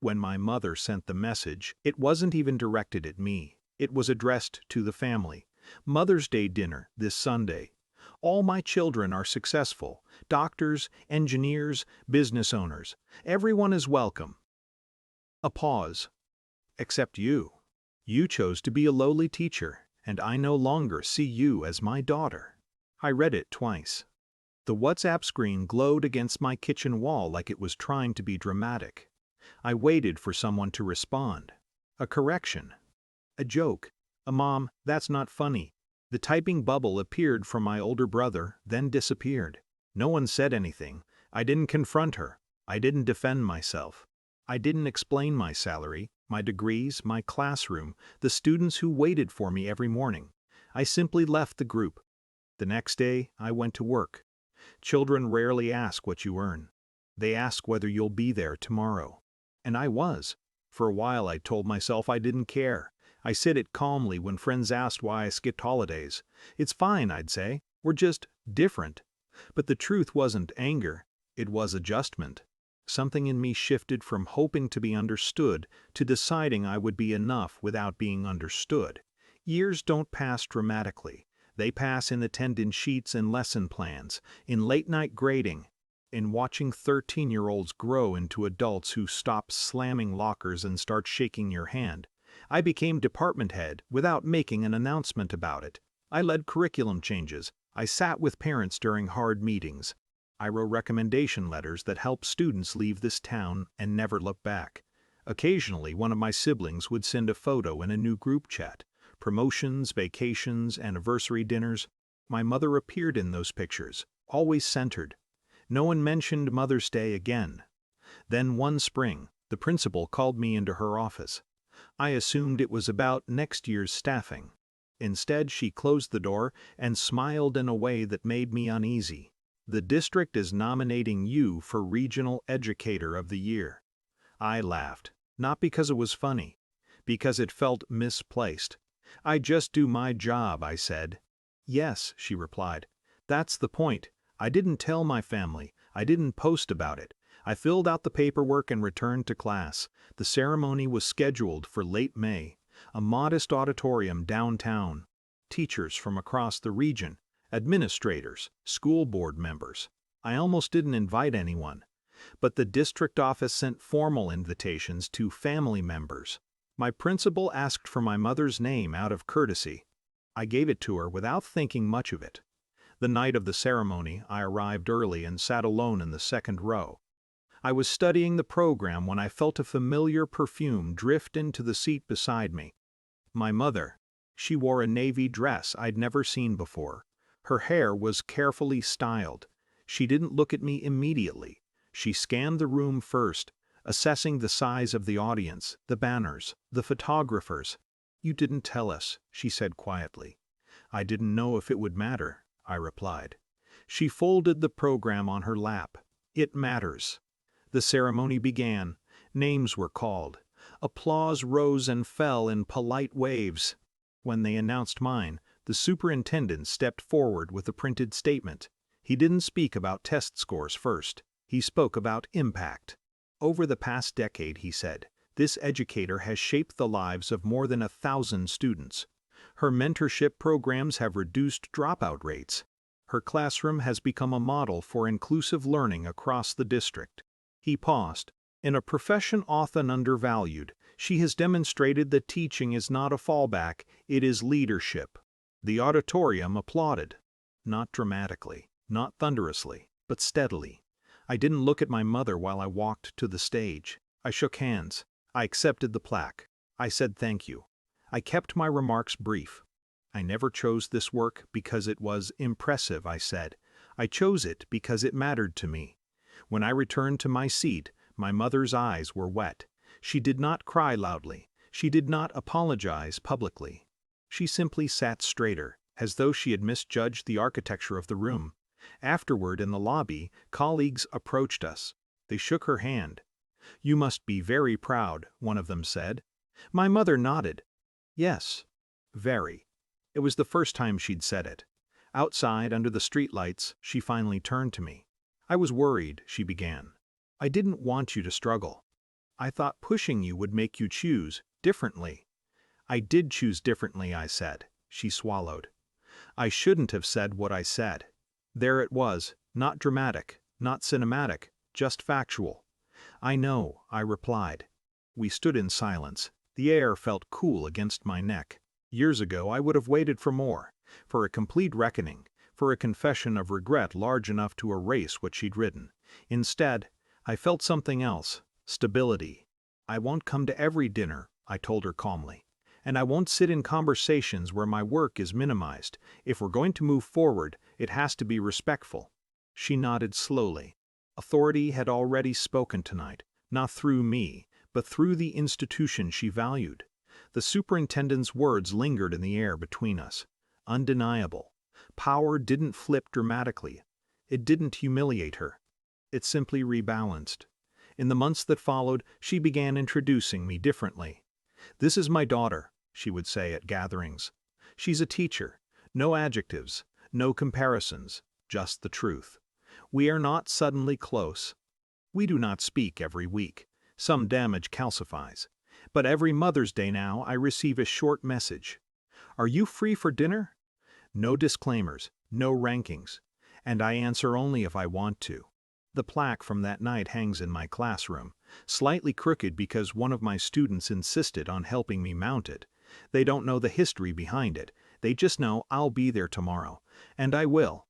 When my mother sent the message, it wasn't even directed at me. It was addressed to the family. Mother's Day dinner this Sunday. All my children are successful. Doctors, engineers, business owners. Everyone is welcome. A pause. Except you. You chose to be a lowly teacher, and I no longer see you as my daughter. I read it twice. The WhatsApp screen glowed against my kitchen wall like it was trying to be dramatic. I waited for someone to respond. A correction. A joke. A "Mom, that's not funny." The typing bubble appeared from my older brother, then disappeared. No one said anything. I didn't confront her. I didn't defend myself. I didn't explain my salary, my degrees, my classroom, the students who waited for me every morning. I simply left the group. The next day, I went to work. Children rarely ask what you earn. They ask whether you'll be there tomorrow. And I was. For a while I told myself I didn't care. I said it calmly when friends asked why I skipped holidays. It's fine, I'd say. We're just different. But the truth wasn't anger. It was adjustment. Something in me shifted from hoping to be understood to deciding I would be enough without being understood. Years don't pass dramatically. They pass in attendance sheets and lesson plans, in late-night grading, in watching 13-year-olds grow into adults who stop slamming lockers and start shaking your hand. I became department head without making an announcement about it. I led curriculum changes. I sat with parents during hard meetings. I wrote recommendation letters that helped students leave this town and never look back. Occasionally, one of my siblings would send a photo in a new group chat. Promotions, vacations, anniversary dinners. My mother appeared in those pictures, always centered. No one mentioned Mother's Day again. Then one spring, the principal called me into her office. I assumed it was about next year's staffing. Instead, she closed the door and smiled in a way that made me uneasy. "The district is nominating you for Regional Educator of the Year." I laughed, not because it was funny, because it felt misplaced. "I just do my job," I said. "Yes," she replied. "That's the point. I didn't tell my family. I didn't post about it. I filled out the paperwork and returned to class. The ceremony was scheduled for late May. A modest auditorium downtown. Teachers from across the region, administrators, school board members. I almost didn't invite anyone. But the district office sent formal invitations to family members. My principal asked for my mother's name out of courtesy. I gave it to her without thinking much of it. The night of the ceremony, I arrived early and sat alone in the second row. I was studying the program when I felt a familiar perfume drift into the seat beside me. My mother. She wore a navy dress I'd never seen before. Her hair was carefully styled. She didn't look at me immediately. She scanned the room first, assessing the size of the audience, the banners, the photographers. "You didn't tell us," she said quietly. "I didn't know if it would matter," I replied. She folded the program on her lap. "It matters." The ceremony began. Names were called. Applause rose and fell in polite waves. When they announced mine, the superintendent stepped forward with a printed statement. He didn't speak about test scores first. He spoke about impact. "Over the past decade," he said, "this educator has shaped the lives of more than 1,000 students. Her mentorship programs have reduced dropout rates. Her classroom has become a model for inclusive learning across the district." He paused. "In a profession often undervalued, she has demonstrated that teaching is not a fallback, it is leadership." The auditorium applauded. Not dramatically, not thunderously, but steadily. I didn't look at my mother while I walked to the stage. I shook hands. I accepted the plaque. I said thank you. I kept my remarks brief. "I never chose this work because it was impressive," I said. "I chose it because it mattered to me." When I returned to my seat, my mother's eyes were wet. She did not cry loudly. She did not apologize publicly. She simply sat straighter, as though she had misjudged the architecture of the room. Afterward, in the lobby, colleagues approached us. They shook her hand. "You must be very proud," one of them said. My mother nodded. "Yes, very." It was the first time she'd said it. Outside, under the streetlights, she finally turned to me. "I was worried," she began. "I didn't want you to struggle." I thought pushing you would make you choose differently." "I did choose differently," I said. She swallowed. "I shouldn't have said what I said." There it was, not dramatic, not cinematic, just factual. "I know," I replied. We stood in silence. The air felt cool against my neck. Years ago I would have waited for more, for a complete reckoning, for a confession of regret large enough to erase what she'd written. Instead, I felt something else: stability. "I won't come to every dinner," I told her calmly. "And I won't sit in conversations where my work is minimized. If we're going to move forward, it has to be respectful." She nodded slowly. Authority had already spoken tonight, not through me, but through the institution she valued. The superintendent's words lingered in the air between us. Undeniable. Power didn't flip dramatically. It didn't humiliate her. It simply rebalanced. In the months that followed, she began introducing me differently. "This is my daughter," she would say at gatherings. "She's a teacher. No adjectives, no comparisons, just the truth. We are not suddenly close. We do not speak every week. Some damage calcifies. But every Mother's Day now I receive a short message. 'Are you free for dinner?' No disclaimers, no rankings. And I answer only if I want to." The plaque from that night hangs in my classroom, slightly crooked because one of my students insisted on helping me mount it. They don't know the history behind it, they just know I'll be there tomorrow. And I will.